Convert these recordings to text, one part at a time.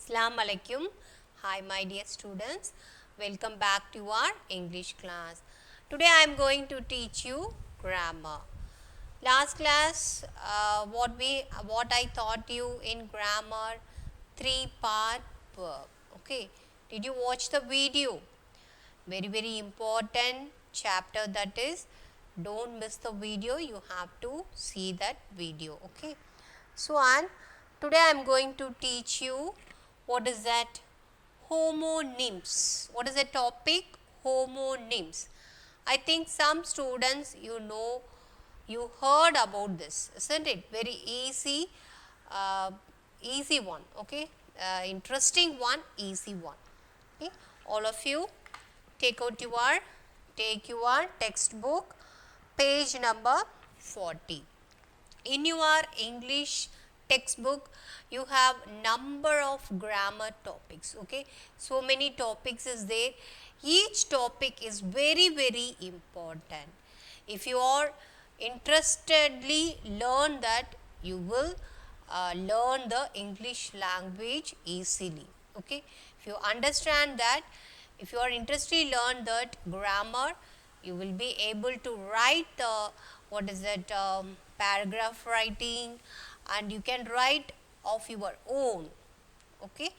Assalamu alaikum. Hi my dear students. Welcome back to our English class. Today I am going to teach you grammar. Last class what I taught you in grammar, three-part verb. Okay. Did you watch the video? Very important chapter, that is, don't miss the video. You have to see that video. Okay. So and today I am going to teach you what is that homonyms. What is the topic? Homonyms. I think some students, you heard about this, isn't it? Very easy, easy one. Okay. Interesting one, easy one. Okay. All of you take your textbook, page number 40. In your English textbook, you have number of grammar topics. Okay, so many topics is there. Each topic is very important. If you are interestedly learn that, you will learn the English language easily. Okay, if you understand that, if you are interested learn that grammar, you will be able to write the paragraph writing, and you can write of your own. Okay,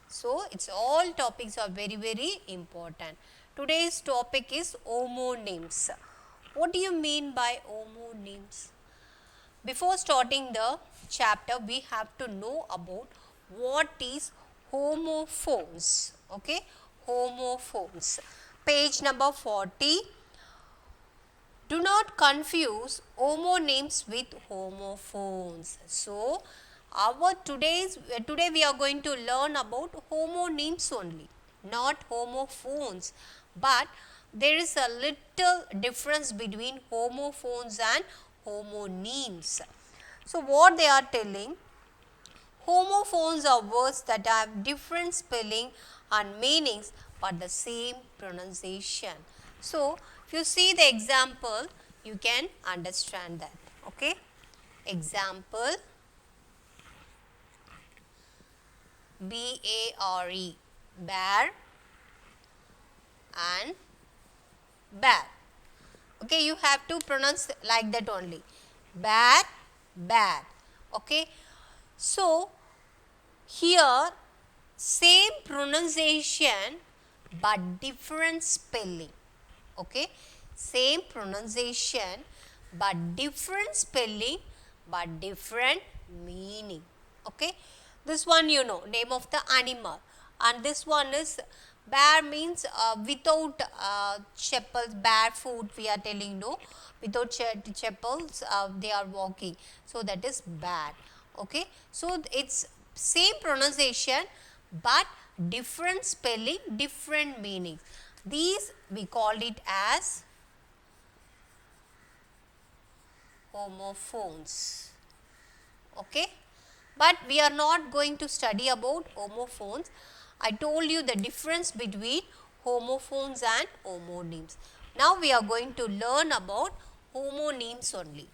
so it's all topics are very important. Today's topic is homonyms. What do you mean by homonyms? Before starting the chapter, we have to know about what is homophones. Okay, homophones. Page number 40. Do not confuse homonyms with homophones. So, today we are going to learn about homonyms only, not homophones. But there is a little difference between homophones and homonyms. So, what they are telling, homophones are words that have different spelling and meanings but the same pronunciation. So, if you see the example, you can understand that. Okay. Example, B-A-R-E, bear and bear. Okay, you have to pronounce like that only. Bear, bear. Okay. So, here same pronunciation but different spelling. Okay, same pronunciation but different spelling but different meaning. Okay, this one you know, name of the animal, and this one is bear means without chapels, barefoot we are telling, no, without chapels they are walking, so that is bear. Okay, so it's same pronunciation but different spelling, different meaning. These we called it as homophones. Okay, but we are not going to study about homophones. I told you the difference between homophones and homonyms. Now we are going to learn about homonyms only.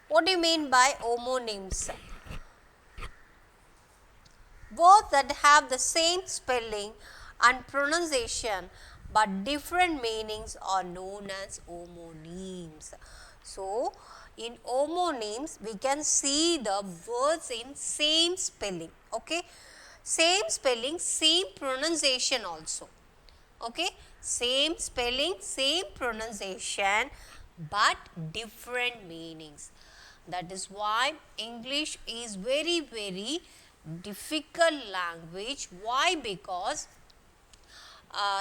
What do you mean by homonyms? Words that have the same spelling and pronunciation but different meanings are known as homonyms. So, in homonyms we can see the words in same spelling. Okay, same spelling, same pronunciation also. Okay, same spelling, same pronunciation but different meanings. That is why English is very difficult language. Why? Because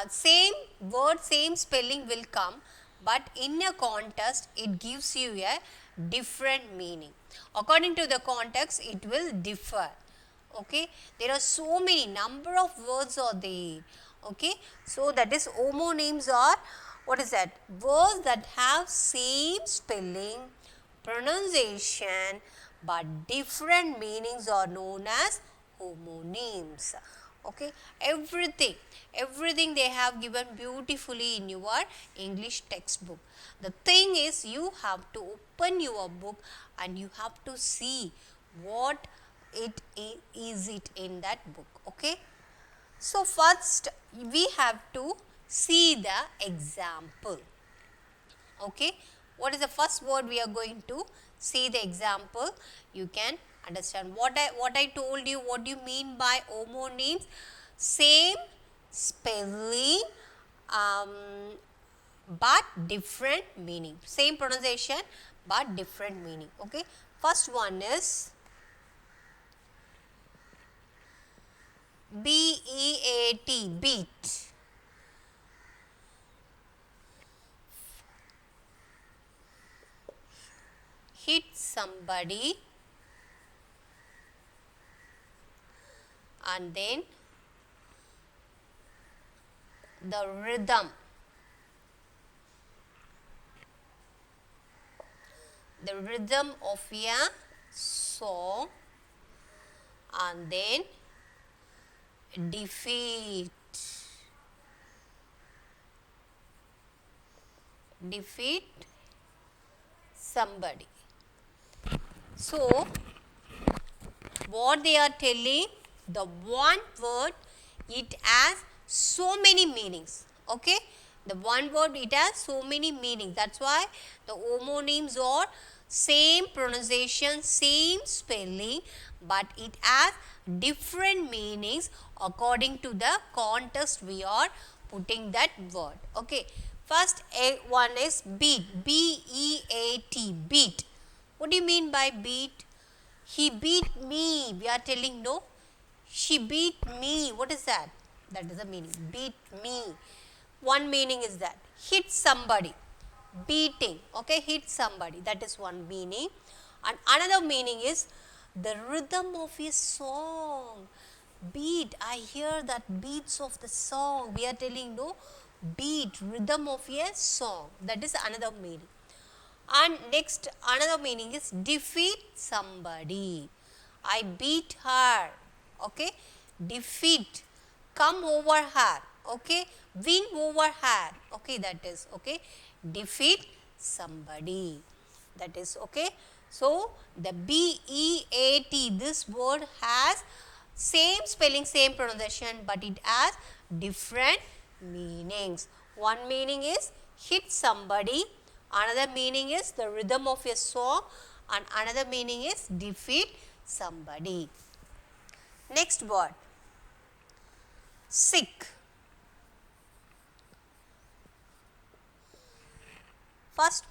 same word, same spelling will come, but in a context it gives you a different meaning. According to the context, it will differ. Okay, there are so many number of words are there. Okay, so that is homonyms are, what is that? Words that have same spelling, pronunciation but different meanings are known as homonyms. Okay, everything they have given beautifully in your English textbook. The thing is, you have to open your book and you have to see what is it in that book. Okay, so first we have to see the example. Okay, what is the first word we are going to see the example? You can understand what I told you. What do you mean by homonyms? Same spelling, but different meaning. Same pronunciation but different meaning. Okay, first one is BEAT, beat. Hit somebody and then the rhythm, of a song, and then defeat somebody. So what they are telling, the one word, it has so many meanings. Okay, the one word, it has so many meanings. That's why the homonyms are same pronunciation, same spelling, but it has different meanings according to the context we are putting that word. Okay, first one is beat, B-E-A-T, beat. What do you mean by beat? He beat me. We are telling no. She beat me. What is that? That is the meaning. Beat me. One meaning is that. Hit somebody. Beating. Okay, hit somebody. That is one meaning. And another meaning is the rhythm of a song. Beat. I hear that beats of the song. We are telling no. Beat. Rhythm of a song. That is another meaning. And next, another meaning is defeat somebody. I beat her. Okay, defeat, come over her. Okay, win over her. Okay, that is okay. Defeat somebody. That is okay. So the B-E-A-T, this word has same spelling, same pronunciation, but it has different meanings. One meaning is hit somebody. Another meaning is the rhythm of a song, and another meaning is defeat somebody. Next word, sick. First,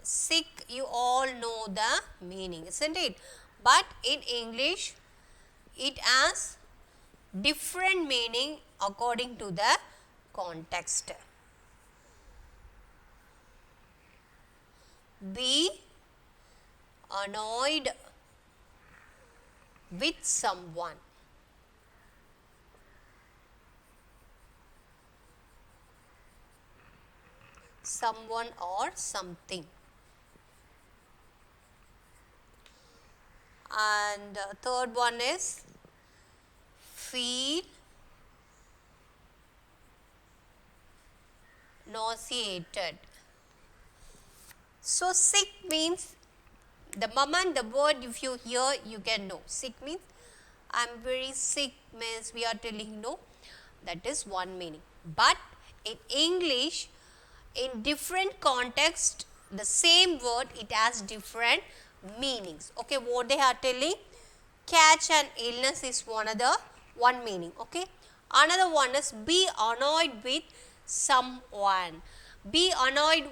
sick, you all know the meaning, isn't it? But in English, it has different meaning according to the context. Be annoyed with someone. Someone or something. And third one is feel nauseated. So sick means, the moment the word if you hear, you can know. Sick means I am very sick, means we are telling no. That is one meaning. But in English, in different context, the same word, it has different meanings. Okay, what they are telling, catch an illness is one meaning. Okay, another one is be annoyed with someone. Be annoyed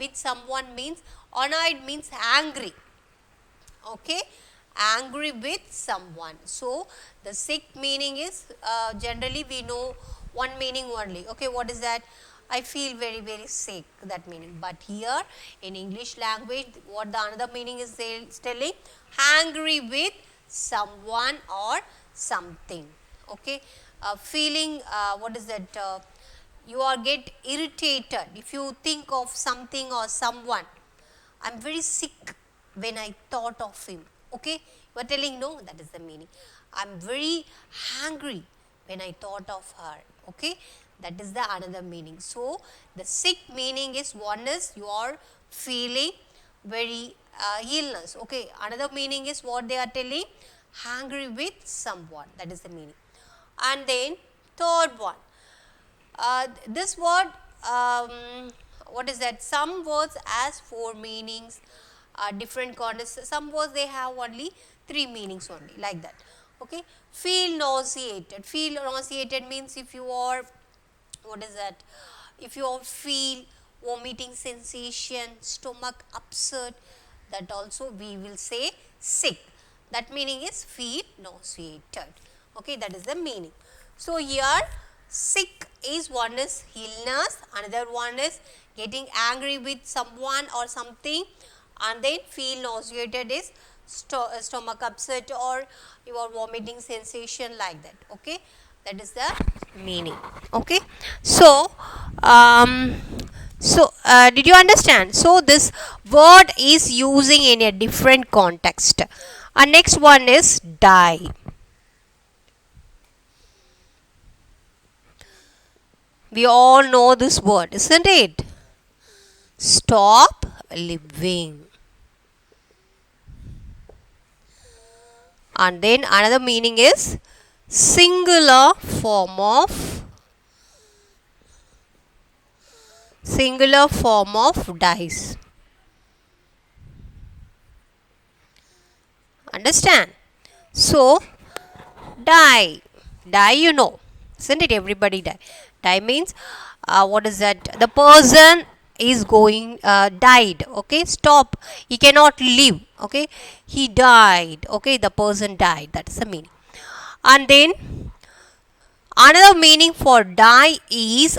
with someone means, annoyed means angry. Okay, angry with someone. So the sick meaning is generally we know one meaning only. Okay, what is that? I feel very very sick, that meaning. But here in English language, what the another meaning is telling, angry with someone or something. Okay, feeling what is that? You are get irritated if you think of something or someone. I am very sick when I thought of him. Okay, you are telling no, that is the meaning. I'm very angry when I thought of her. Okay, that is the another meaning. So the sick meaning is, one is you are feeling very illness. Okay, another meaning is what they are telling, angry with someone, that is the meaning. And then third one, this word, what is that, some words has four meanings, different contexts. Some words they have only three meanings only, like that. Okay, feel nauseated. Feel nauseated means if you are, what is that, if you all feel vomiting sensation, stomach upset, that also we will say sick. That meaning is feel nauseated. Okay, that is the meaning. So here sick is, one is illness, another one is getting angry with someone or something, and then feel nauseated is stomach upset or your vomiting sensation, like that. Okay, that is the meaning. Okay, so did you understand? So this word is using in a different context. And next one is die. We all know this word, isn't it? Stop living. And then another meaning is singular form of dies. Understand? So die, you know, isn't it? Everybody die. Die means, what is that, the person is going, died. Okay, stop, he cannot live. Okay, he died. Okay, the person died, that is the meaning. And then another meaning for die is,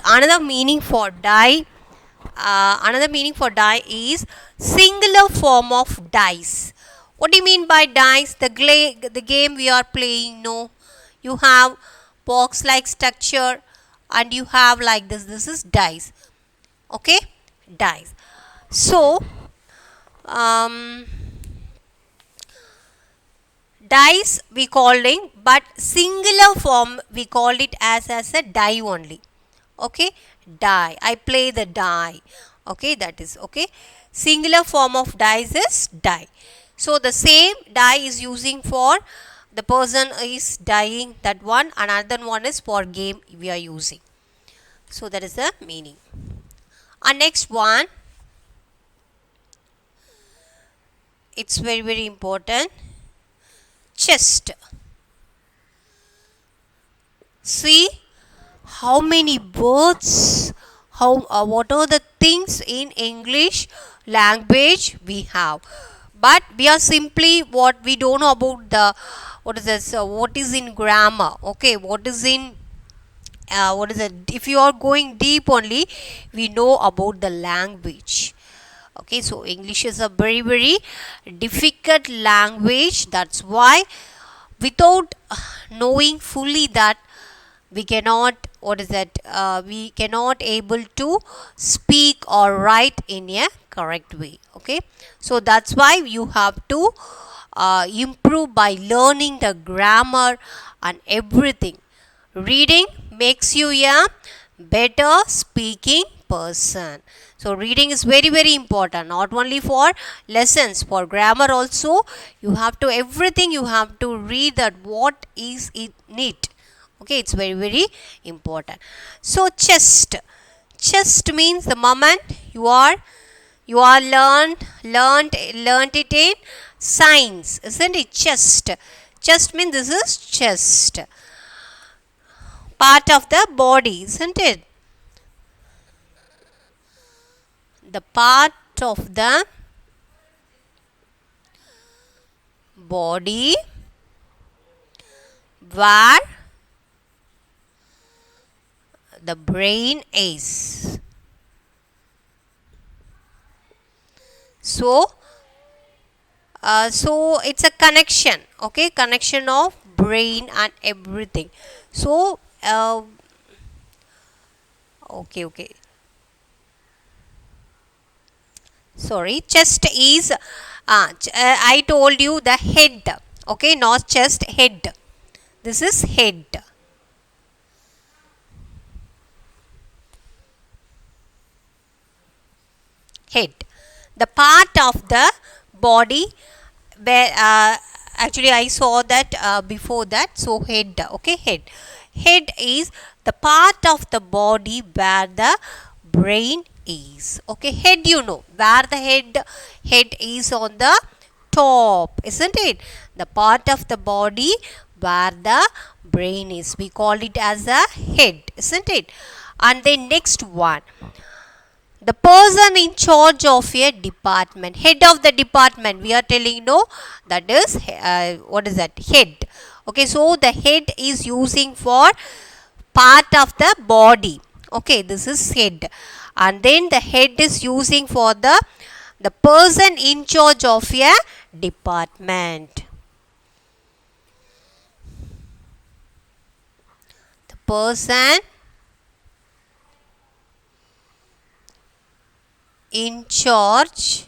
singular form of dice. What do you mean by dice? The game we are playing, no, you have box like structure and you have like this is dice. Okay, dice. So um, dice we calling, but singular form we called it as a die only. Okay, die, I play the die. Okay, that is okay. Singular form of dice is die. So the same die is using for the person is dying, that one. Another one is for game we are using. So that is the meaning. And next one, it's very important, chest. See how many words, what are the things in English language we have, but we are simply, what we don't know about the, what is this, what is in grammar. Okay, what is in, what is it, if you are going deep only, we know about the language. Okay, so English is a very difficult language. That's why without knowing fully that, we cannot, what is that, we cannot able to speak or write in a correct way. Okay, so that's why you have to improve by learning the grammar and everything. Reading makes you a better speaking person. So reading is very important, not only for lessons, for grammar also. You have to, everything you have to read, that what is in it. Okay, it's very important. So chest means the moment you are learned it in science, isn't it? Chest means this is chest, part of the body, isn't it? The part of the body where the brain is. So it's a connection. Okay, connection of brain and everything. So okay, sorry, chest is, I told you the head. Okay, not chest, head. This is head. Head, the part of the body where actually I saw that before that. So head, okay, head is the part of the body where the brain is. Okay, head, you know where the head is on the top, isn't it? The part of the body where the brain is, we call it as a head, isn't it? And then next one, the person in charge of a department, head of the department, we are telling, no, that is what is that, head. Okay, so the head is using for part of the body. Okay, this is head. And then the head is using for the person in charge of a department. The person in charge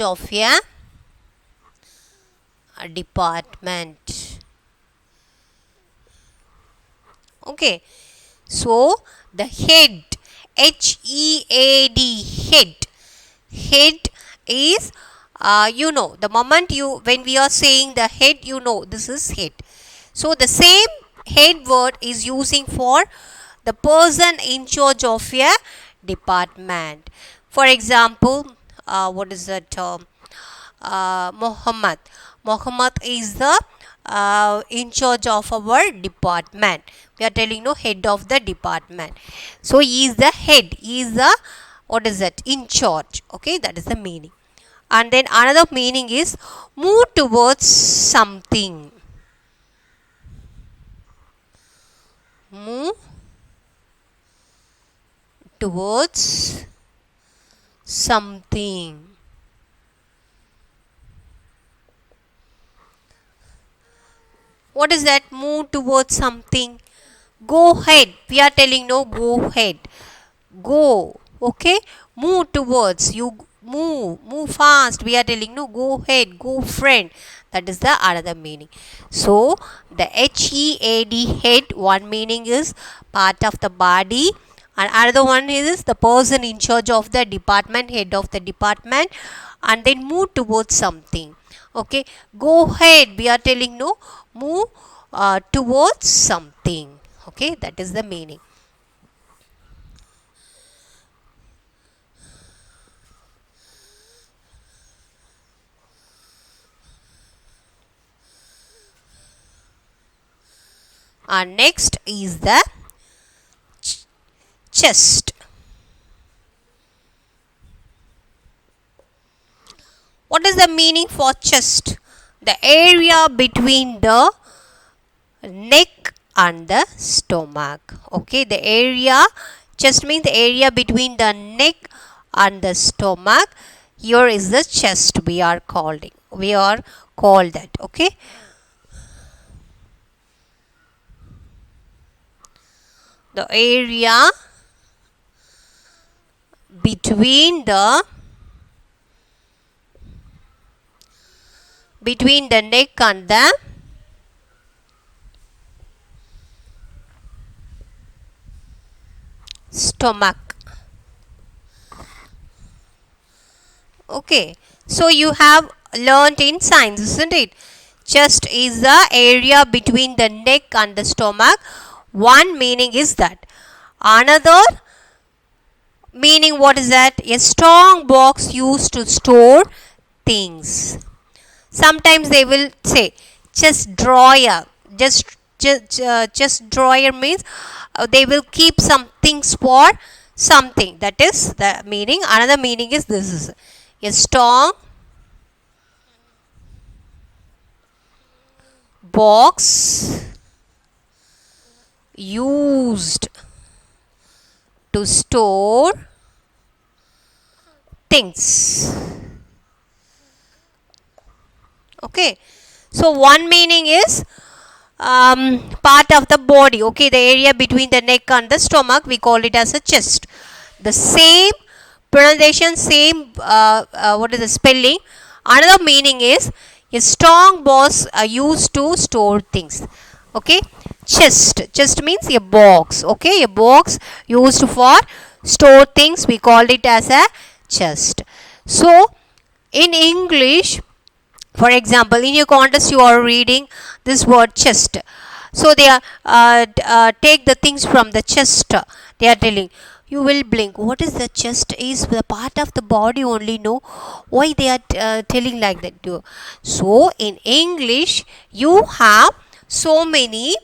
of a department. Okay, so the head, HEAD, head is you know, the moment you, when we are saying the head, you know this is head. So the same head word is using for the person in charge of a department. For example, what is that, Muhammad is the in charge of our department. We are telling, no, head of the department. So he is the head, he is the, what is that, in charge. Okay, that is the meaning. And then another meaning is move towards something. Move towards something. What is that? Move towards something. Go ahead, we are telling, no, go ahead, go. Okay, move towards, you move fast, we are telling, no, go ahead, go friend. That is the another meaning. So the HEAD, head, one meaning is part of the body, and another one is the person in charge of the department, head of the department. And then move towards something. Okay, go ahead, we are telling, no, move towards something. Okay, that is the meaning. And next is the chest. What is the meaning for chest? The area between the neck and the stomach. Okay, the area, chest means the area between the neck and the stomach. Here is the chest, we are called that. Okay, the area between the neck and the stomach. Okay, so you have learnt in science, isn't it? Chest is the area between the neck and the stomach. One meaning is that. Another meaning, what is that? A strong box used to store things. Sometimes they will say chest drawer. Chest drawer means they will keep some things for something. That is the meaning. Another meaning is this is a strong box used to store things. Okay, so one meaning is part of the body. Okay, the area between the neck and the stomach, we call it as a chest. The same pronunciation same, what is the spelling. Another meaning is a strong box used to store things. Okay, chest means a box. Okay, a box used for store things, we called it as a chest. So in English, for example, in your contest you are reading this word chest. So they are take the things from the chest. They are telling, you will blink. What is the chest? Is the part of the body only? No. Why they are telling like that? So in English you have so many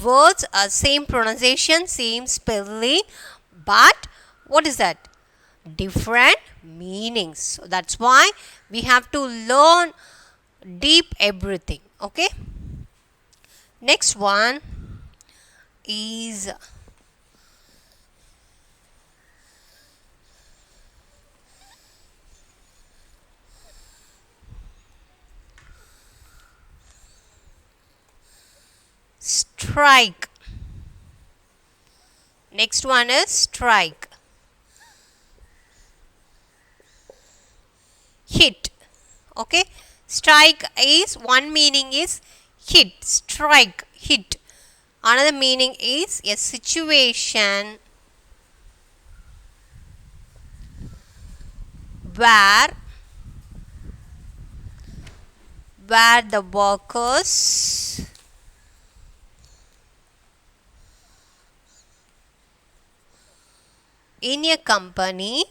words, same pronunciation, same spelling, but what is that? Different meanings. So that's why we have to learn deep everything. Okay, next one is strike. Next one is strike. Hit. Okay, strike is one meaning is hit, strike, hit. Another meaning is a situation where the workers in a company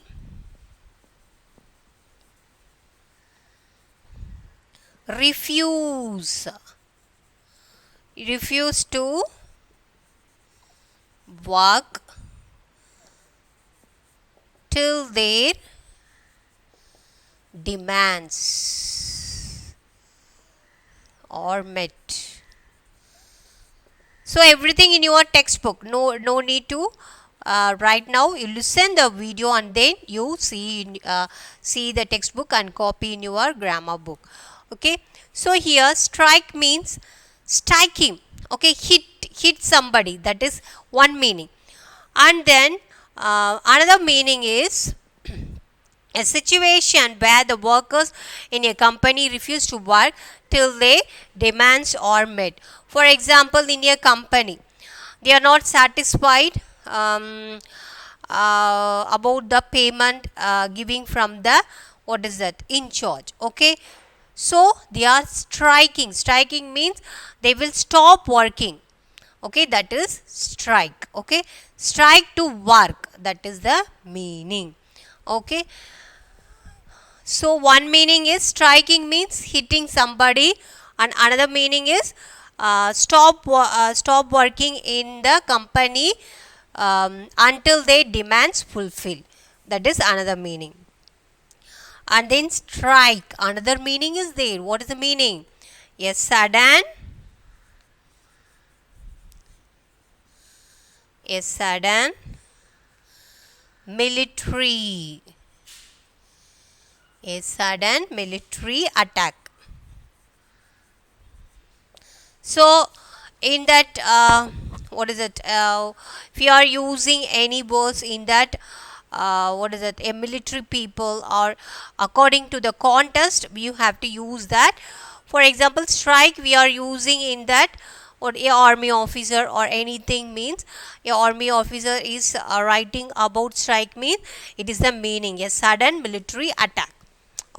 refuse to work till their demands are met. So everything in your textbook, no need to right now. You listen the video and then you see the textbook and copy in your grammar book. Okay, so here strike means striking. Okay, hit somebody, that is one meaning. And then another meaning is a situation where the workers in a company refuse to work till their demands are met. For example, in a company, they are not satisfied about the payment giving from the, what is that, in charge. Okay, so they are striking. Striking means they will stop working. Okay, that is strike. Okay, strike to work, that is the meaning. Okay, so one meaning is striking means hitting somebody, and another meaning is stop working in the company until their demands fulfill. That is another meaning. And then strike, another meaning is there. What is the meaning? A sudden military attack. So in that what is it, if you are using any words in that what is it, a military people, or according to the contest you have to use that. For example, strike we are using in that, or a army officer or anything means, a army officer is writing about strike means it is the meaning a sudden military attack.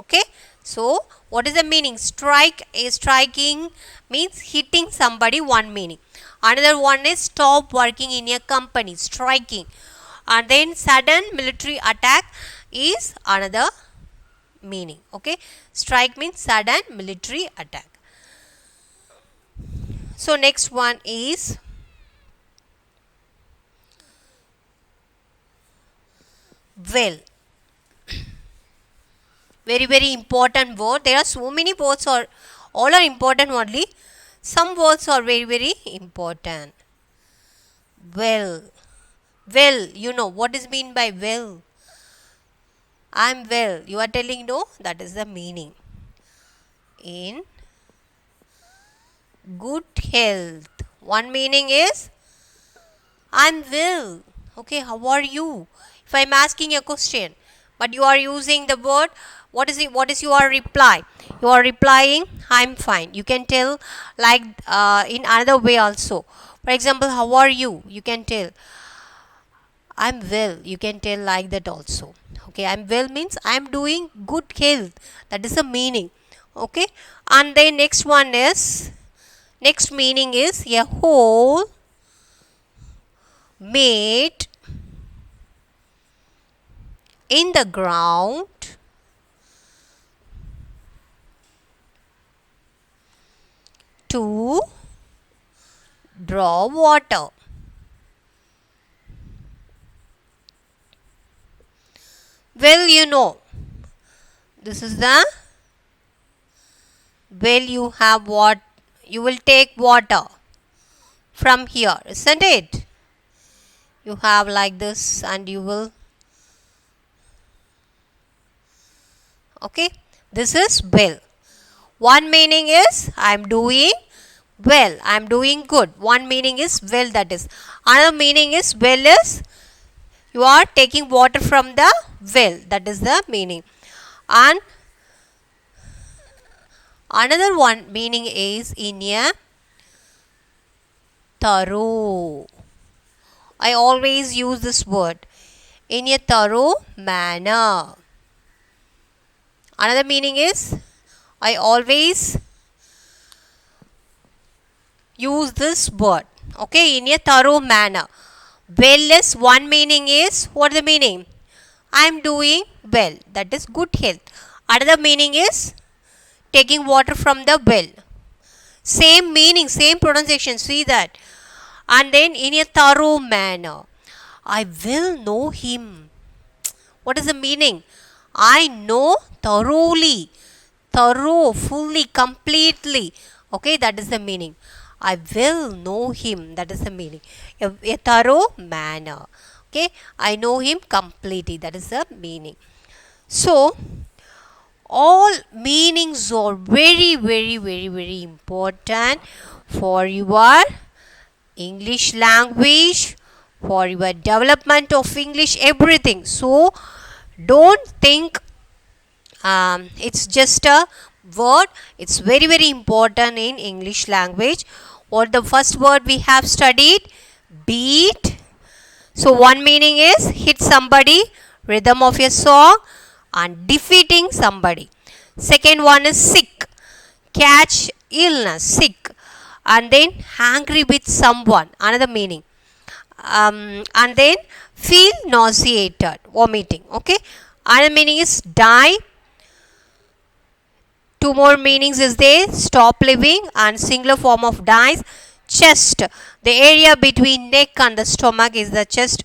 Okay, so what is the meaning? Strike is striking means hitting somebody, one meaning. Another one is stop working in a company, striking. And then sudden military attack is another meaning. Okay, strike means sudden military attack. So next one is well. Very important word. There are so many words, or all are important only. Some words are very important. Well, you know what is mean by well. I'm well. You are telling no, that is the meaning. In good health. One meaning is I'm well. Okay, how are you? If I'm asking a question, but you are using the word. What is your reply? You are replying, I'm fine. You can tell like in another way also. For example, how are you? You can tell I'm well. You can tell like that also. Okay, I'm well means I'm doing good health. That is the meaning. Okay, and then next meaning is a hole made in the ground to draw water. Well, this is the well. You will take water from here, isn't it? You have like this, and you will. Okay, this is well. One meaning is I'm doing well, I'm doing good. One meaning is well, that is. Another meaning is well is you are taking water from the well, that is the meaning. And another one meaning is in a thorough. I always use this word, in a thorough manner. Another meaning is I always use this word, okay, in a thorough manner. Well is one meaning is, what is the meaning? I am doing well, that is good health. Another meaning is taking water from the well. Same meaning, same pronunciation, see that. And then in a thorough manner. I will know him. What is the meaning? I know thoroughly, thorough, fully, completely. Okay, that is the meaning. I will know him. That is the meaning. A thorough manner. Okay, I know him completely. That is the meaning. So, all meanings are very, very, very, very important for your English language, for your development of English, everything. So, don't think it's just a word. It's very, very important in English language. What the first word we have studied? Beat. So one meaning is hit somebody, rhythm of a song, and defeating somebody. Second one is sick, catch illness, sick, and then angry with someone, another meaning. And then feel nauseated, vomiting. Okay, another meaning is die. Two more meanings is there, stop living, and singular form of dies, chest. The area between neck and the stomach is the chest.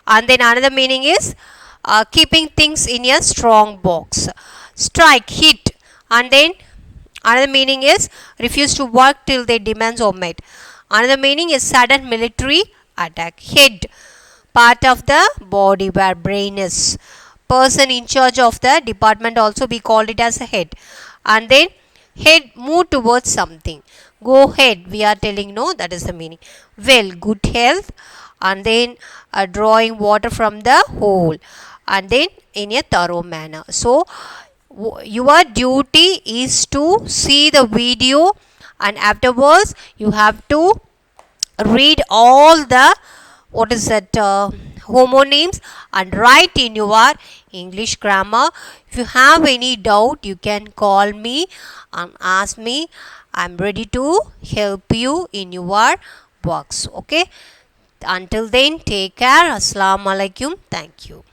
And then another meaning is keeping things in a strong box. Strike, hit. And then another meaning is refuse to work till their demands are met. Another meaning is sudden military attack. Head, part of the body where brain is. Person in charge of the department also we called it as a head. And then head, move towards something. Go ahead, we are telling no, that is the meaning. Well, good health. And then drawing water from the hole. And then in a thorough manner. So your duty is to see the video, and afterwards you have to read all the what is that homonyms and write in your English grammar. If you have any doubt, you can call me and ask me. I'm ready to help you in your works. Okay, until then, take care. Assalamu alaikum. Thank you.